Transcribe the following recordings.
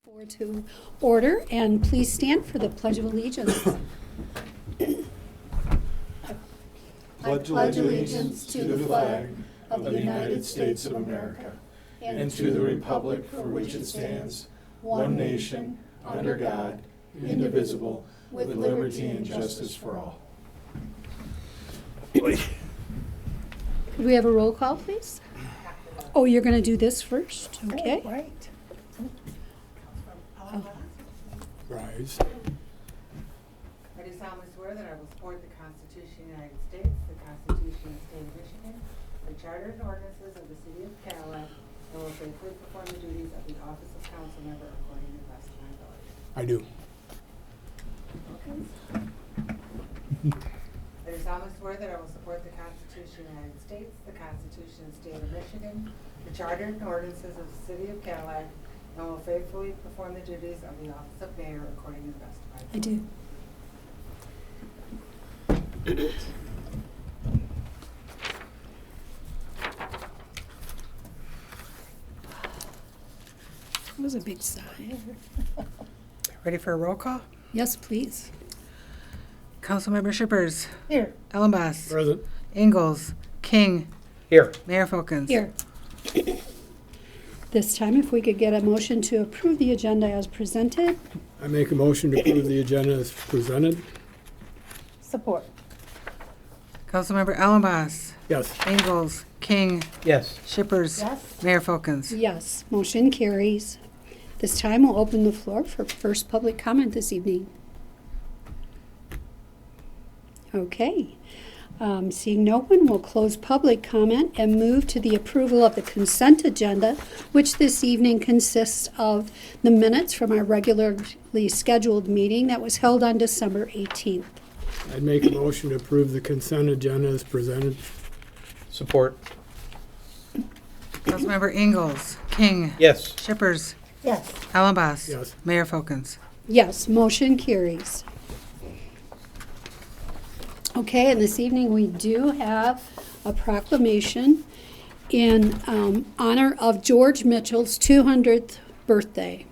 Forward to order, and please stand for the Pledge of Allegiance. I pledge allegiance to the flag of the United States of America and to the republic for which it stands, one nation, under God, indivisible, with liberty and justice for all. Could we have a roll call, please? Oh, you're going to do this first? Okay. Oh, right. Rise. I do solemnly swear that I will support the Constitution of the United States, the Constitution of the State of Michigan, the Charter and ordinances of the City of Cadillac, and will faithfully perform the duties of the office of council member according to the best of my ability. I do. I do solemnly swear that I will support the Constitution of the United States, the Constitution of the State of Michigan, the Charter and ordinances of the City of Cadillac, and will faithfully perform the duties of the office of mayor according to the best of my ability. I do. That was a big sigh. Ready for a roll call? Yes, please. Councilmember Shippers. Here. Ellenboss. Present. Ingalls. King. Here. Mayor Folkins. Here. This time, if we could get a motion to approve the agenda as presented. I make a motion to approve the agenda as presented. Support. Councilmember Ellenboss. Yes. Ingalls. King. Yes. Shippers. Yes. Mayor Folkins. Yes, motion carries. This time, we'll open the floor for first public comment this evening. Okay. Seeing no one, we'll close public comment and move to the approval of the consent agenda, which this evening consists of the minutes from our regularly scheduled meeting that was held on December 18th. I'd make a motion to approve the consent agenda as presented. Support. Councilmember Ingalls. King. Yes. Shippers. Yes. Ellenboss. Yes. Mayor Folkins. Yes, motion carries. Okay, and this evening we do have a proclamation in honor of George Mitchell's 200th birthday.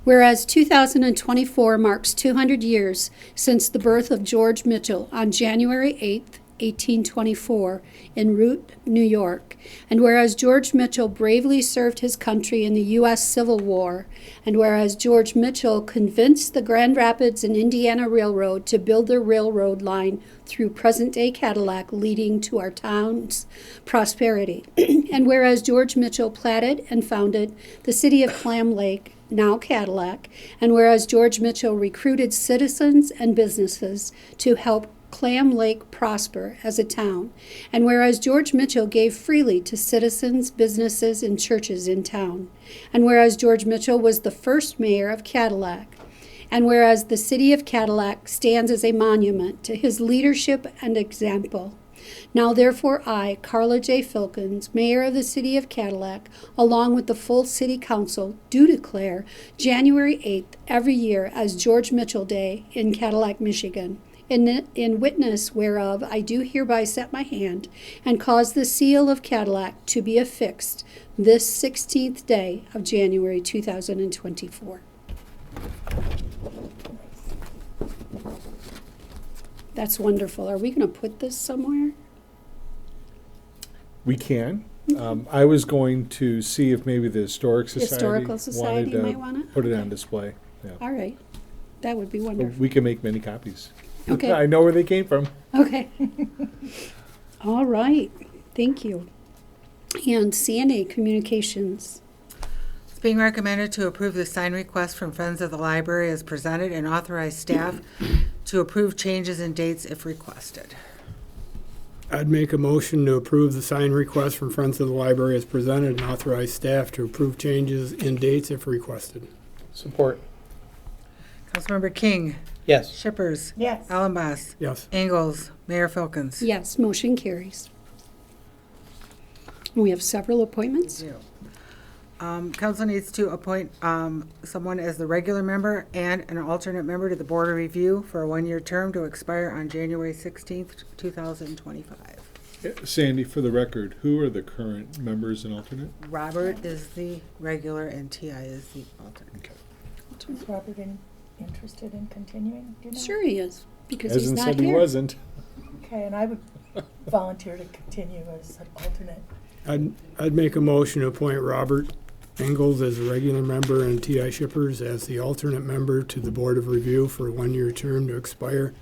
Whereas 2024 marks 200 years since the birth of George Mitchell on January 8th, 1824, in Root, New York. And whereas George Mitchell bravely served his country in the U.S. Civil War, and whereas George Mitchell convinced the Grand Rapids and Indiana Railroad to build their railroad line through present-day Cadillac, leading to our town's prosperity. And whereas George Mitchell platted and founded the city of Clam Lake, now Cadillac, and whereas George Mitchell recruited citizens and businesses to help Clam Lake prosper as a town, and whereas George Mitchell gave freely to citizens, businesses, and churches in town, and whereas George Mitchell was the first mayor of Cadillac, and whereas the city of Cadillac stands as a monument to his leadership and example. Now therefore I, Carla J. Filkins, mayor of the city of Cadillac, along with the full city council, do declare January 8th every year as George Mitchell Day in Cadillac, Michigan. In witness whereof I do hereby set my hand and cause the seal of Cadillac to be affixed this 16th day of January 2024. That's wonderful. Are we going to put this somewhere? We can. I was going to see if maybe the Historical Society might want it? put it Okay. on display. Yeah. All right. That would be But wonderful. we can make many copies. Okay. I know where they came from. Okay. All right. Thank you. And CNA Communications. It's being recommended to approve the sign request from Friends of the Library as presented and authorize staff to approve changes in dates if requested. I'd make a motion to approve the sign request from Friends of the Library as presented and authorize staff to approve changes in dates if requested. Support. Councilmember King. Yes. Shippers. Yes. Ellenboss. Yes. Ingalls. Mayor Folkins. Yes, motion carries. We have several appointments. Council needs to appoint someone as the regular member and an alternate member to the Board of Review for a one-year term to expire on January 16th, 2025. Sandy, for the record, who are the current members and alternate? Robert is the regular and T.I. is the alternate. Okay. alternate. Is Robert interested in continuing? Do you know? Sure he is, because he's Hasn't not said here. he wasn't. Okay, and I would volunteer to continue as an alternate. I'd make a motion to appoint Robert Engels as a regular member and T.I. Shippers as the alternate member to the Board of Review for a one-year term to expire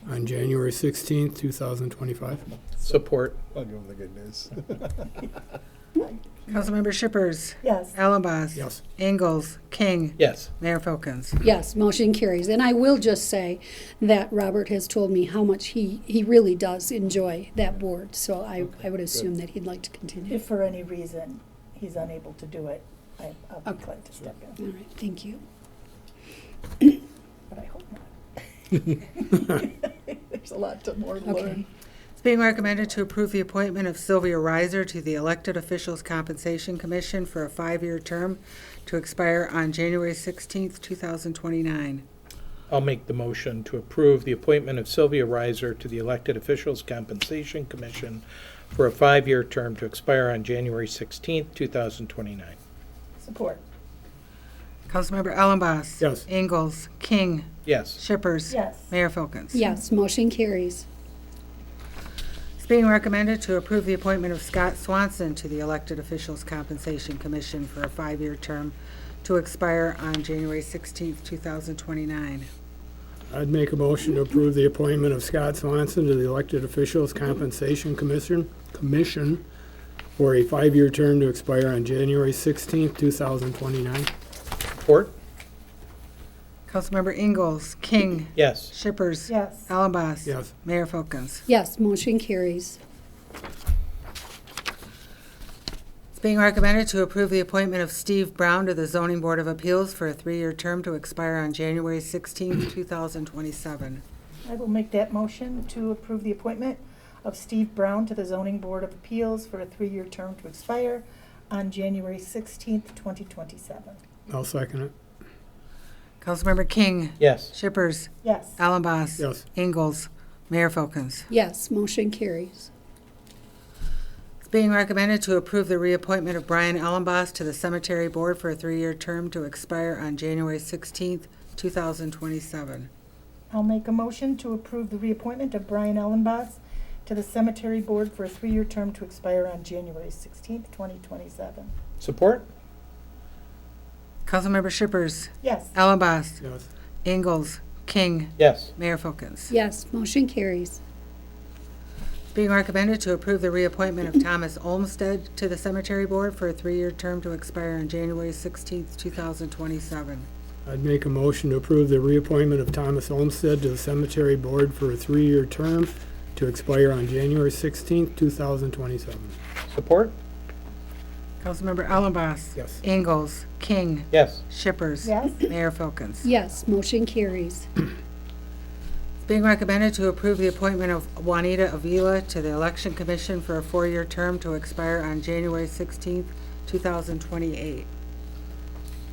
on January 16th, 2025. Support. I'll give him the good news. Councilmember Shippers. Yes. Allenboss. Yes. Ingalls. King. Yes. Mayor Folkins. Yes, motion carries. And I will just say that Robert has told me how much he really does enjoy that board. So I would assume that he'd like to continue. If for any reason he's unable to do it, I'll be Okay. glad to step in, All right, thank you. but I hope not. There's a lot more to Okay. learn. It's being recommended to approve the appointment of Sylvia Reiser to the Elected Officials Compensation Commission for a 5-year term to expire on January 16th, 2029. I'll make the motion to approve the appointment of Sylvia Reiser to the Elected Officials Compensation Commission for a 5-year term to expire on January 16th, 2029. Support. Councilmember Allenboss. Yes. Ingalls. King. Yes. Shippers. Yes. Mayor Folkins. Yes, motion carries. It's being recommended to approve the appointment of Scott Swanson to the Elected Officials Compensation Commission for a 5-year term to expire on January 16th, 2029. I'd make a motion to approve the appointment of Scott Swanson to the Elected Officials Compensation Commission for a 5-year term to expire on January 16th, 2029. Support. Councilmember Ingalls. King. Yes. Shippers. Yes. Allenboss. Yes. Mayor Folkins. Yes, motion carries. It's being recommended to approve the appointment of Steve Brown to the Zoning Board of Appeals for a 3-year term to expire on January 16th, 2027. I will make that motion to approve the appointment of Steve Brown to the Zoning Board of Appeals for a 3-year term to expire on January 16th, 2027. I'll second it. Councilmember King. Yes. Shippers. Yes. Allenboss. Yes. Ingalls. Mayor Folkins. Yes, motion carries. It's being recommended to approve the reappointment of Brian Allenboss to the Cemetery Board for a 3-year term to expire on January 16th, 2027. I'll make a motion to approve the reappointment of Brian Ellenboss to the Cemetery Board for a 3-year term to expire on January 16th, 2027. Support. Councilmember Shippers. Yes. Allenboss. Yes. Ingalls. King. Yes. Mayor Folkins. Yes, motion carries. Being recommended to approve the reappointment of Thomas Olmsted to the Cemetery Board for a 3-year term to expire on January 16th, 2027. I'd make a motion to approve the reappointment of Thomas Olmsted to the Cemetery Board for a 3-year term to expire on January 16th, 2027. Support. Councilmember Allenboss. Yes. Ingalls. King. Yes. Shippers. Yes. Mayor Folkins. Yes, motion carries. It's being recommended to approve the appointment of Juanita Avila to the Election Commission for a 4-year term to expire on January 16th, 2028.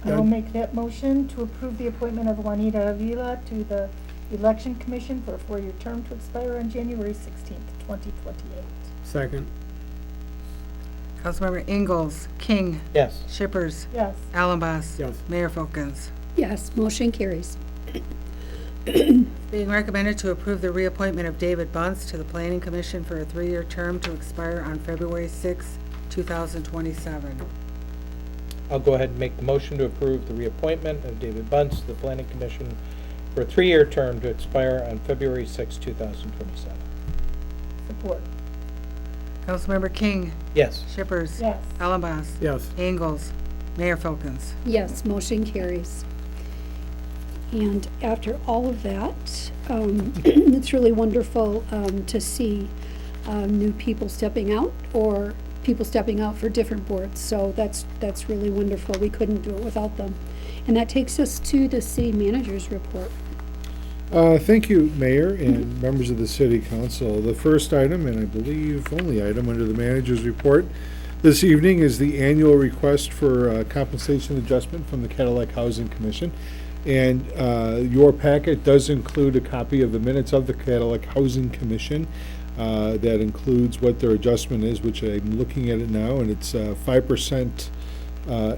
I will make that motion to approve the appointment of Juanita Avila to the Election Commission for a 4-year term to expire on January 16th, 2028. Second. Councilmember Ingalls. King. Yes. Shippers. Yes. Allenboss. Yes. Mayor Folkins. Yes, motion carries. Being recommended to approve the reappointment of David Bunce to the Planning Commission for a 3-year term to expire on February 6, 2027. I'll go ahead and make the motion to approve the reappointment of David Bunce to the Planning Commission for a 3-year term to expire on February 6, 2027. Support. Councilmember King. Yes. Shippers. Yes. Allenboss. Yes. Ingalls. Mayor Folkins. Yes, motion carries. And after all of that, it's really wonderful to see new people stepping out or people stepping out for different boards. So that's really wonderful. We couldn't do it without them. And that takes us to the city manager's report. Thank you, Mayor and members of the City Council. The first item, and I believe only item under the manager's report this evening, is the annual request for compensation adjustment from the Cadillac Housing Commission. And your packet does include a copy of the minutes of the Cadillac Housing Commission that includes what their adjustment is, which I'm looking at it now, and it's 5%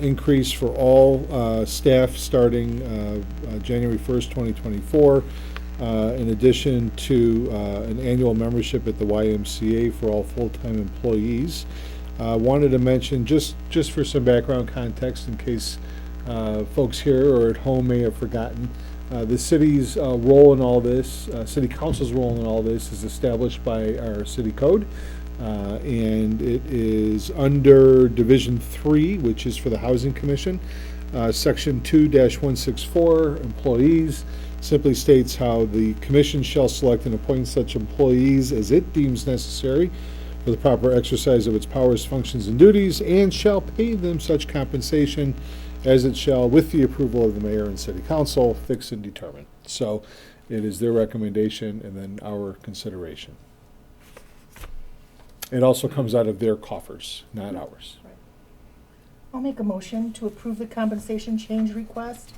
increase for all staff starting January 1st, 2024, in addition to an annual membership at the YMCA for all full-time employees. Wanted to mention, just for some background context in case folks here or at home may have forgotten, the city's role in all this, city council's role in all this is established by our city code. And it is under Division 3, which is for the Housing Commission. Section 2-164, employees, simply states how the commission shall select and appoint such employees as it deems necessary for the proper exercise of its powers, functions, and duties, and shall pay them such compensation as it shall, with the approval of the mayor and city council, fix and determine. So it is their recommendation and then our consideration. It also comes out of their coffers, not ours. I'll make a motion to approve the compensation change request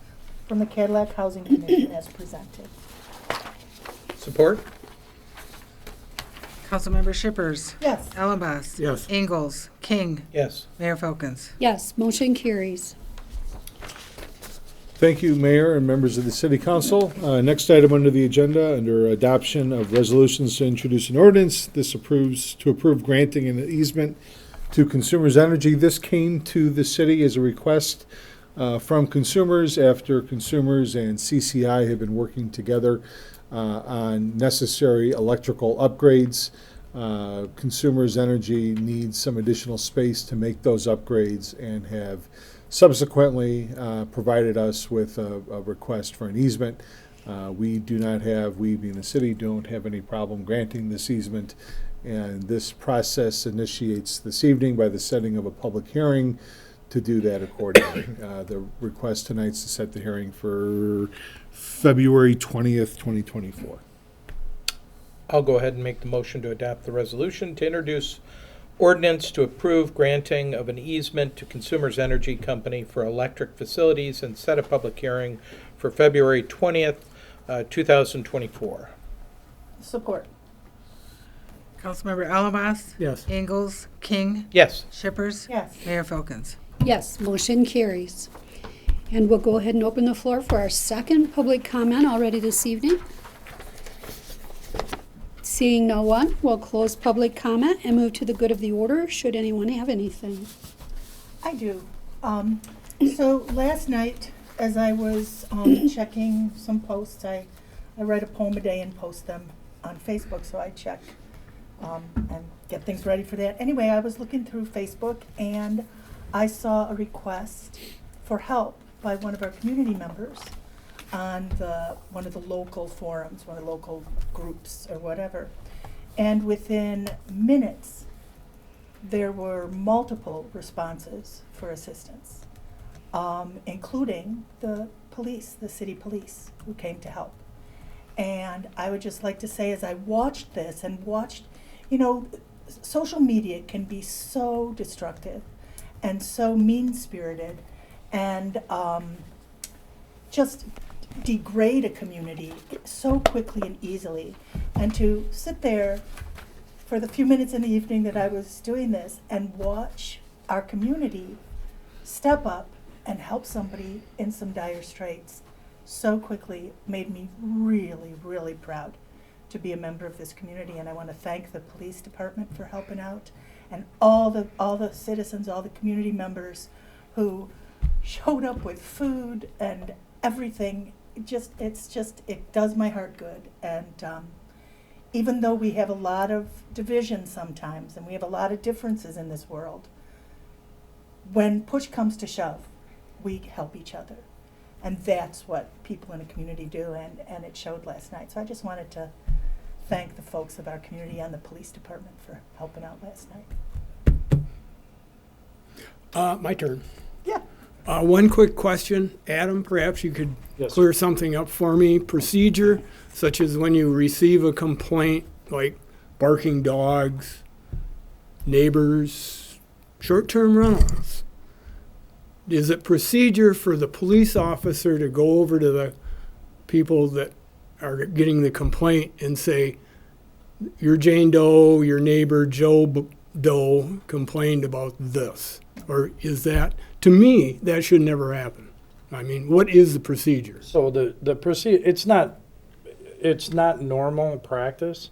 from the Cadillac Housing Commission as presented. Support? Councilmember Shippers. Yes. Ellenboss. Yes. Ingalls. King. Yes. Mayor Folkins. Yes, motion carries. Thank you, Mayor and members of the City Council. Next item under the agenda, under adoption of resolutions to introduce an ordinance. This to approve granting an easement to Consumers Energy. This came to the city as a request from consumers after consumers and CCI have been working together on necessary electrical upgrades. Consumers Energy needs some additional space to make those upgrades and have subsequently provided us with a request for an easement. We being the city, don't have any problem granting this easement, and this process initiates this evening by the setting of a public hearing to do that accordingly. The request tonight is to set the hearing for February 20th, 2024. I'll go ahead and make the motion to adopt the resolution to introduce ordinance to approve granting of an easement to Consumers Energy Company for electric facilities and set a public hearing for February 20th, 2024. Support. Councilmember Ellenboss. Yes. Ingalls. King. Yes. Shippers. Yes. Mayor Folkins. Yes, motion carries. And we'll go ahead and open the floor for our second public comment already this evening. Seeing no one, we'll close public comment and move to the good of the order, should anyone have anything. I do. So last night, as I was checking some posts, I write a poem a day and post them on Facebook, so I check and get things ready for that. Anyway, I was looking through Facebook and I saw a request for help by one of our community members on one of the local forums, one of the local groups or whatever. And within minutes, there were multiple responses for assistance, including the police, the city police, who came to help. And I would just like to say, as I watched this and watched, social media can be so destructive and so mean-spirited and just degrade a community so quickly and easily. And to sit there for the few minutes in the evening that I was doing this and watch our community step up and help somebody in some dire straits so quickly made me really, really proud to be a member of this community. And I want to thank the police department for helping out, and all the citizens, all the community members who showed up with food and everything. It does my heart good. And even though we have a lot of division sometimes and we have a lot of differences in this world, when push comes to shove, we help each other. And that's what people in a community do, and it showed last night. So I just wanted to thank the folks of our community and the police department for helping out last night. My turn. Yeah. One quick question. Adam, perhaps you could clear something up for me. Procedure, such as when you receive a complaint, like barking dogs, neighbors, short-term rentals. Is it procedure for the police officer to go over to the people that are getting the complaint and say, you're Jane Doe, your neighbor Joe Doe complained about this? Or is that, to me, that should never happen. I mean, what is the procedure? So the procedure, it's not normal practice.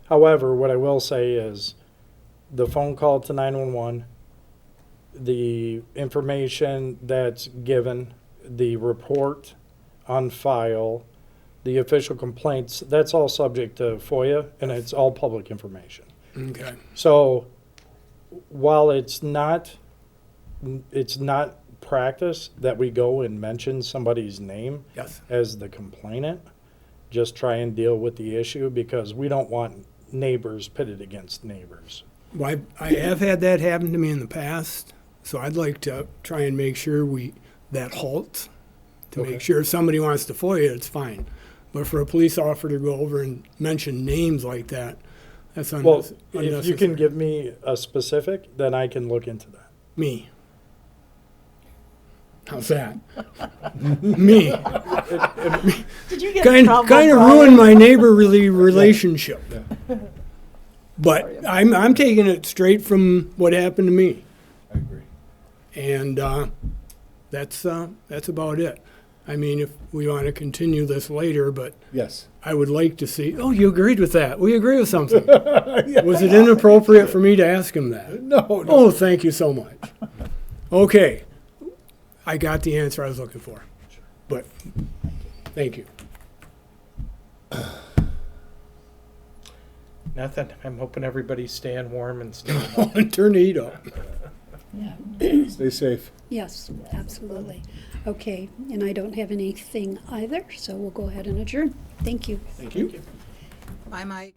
However, what I will say is the phone call to 911, the information that's given, the report on file, the official complaints, that's all subject to FOIA and it's all public information. Okay. So while it's not practice that we go and mention somebody's name Yes. as the complainant, just try and deal with the issue because we don't want neighbors pitted against neighbors. Well, I have had that happen to me in the past, so I'd like to try and make sure that halts, to Okay. make sure if somebody wants to FOIA, it's fine. But for a police officer to go over and mention names like that, that's Well, unnecessary. if you can give me a specific, then I can look into that. Me. How's that? Me. Did you get in Kind trouble, of Brian? ruined my neighborly relationship. But I'm taking it straight from what happened to me. I agree. And that's about it. I mean, if we want to continue this later, but Yes. I would like to see, oh, you agreed with that. We agree with something. Was it inappropriate for me to ask him that? No, Oh, thank you so much. Okay. I got the answer I was looking for. But thank you. Nothing. I'm hoping everybody's staying warm and staying. Turn the heat up. Yeah. Stay safe. Yes, absolutely. Okay, and I don't have anything either, so we'll go ahead and adjourn. Thank you. Thank you. Bye, Mike.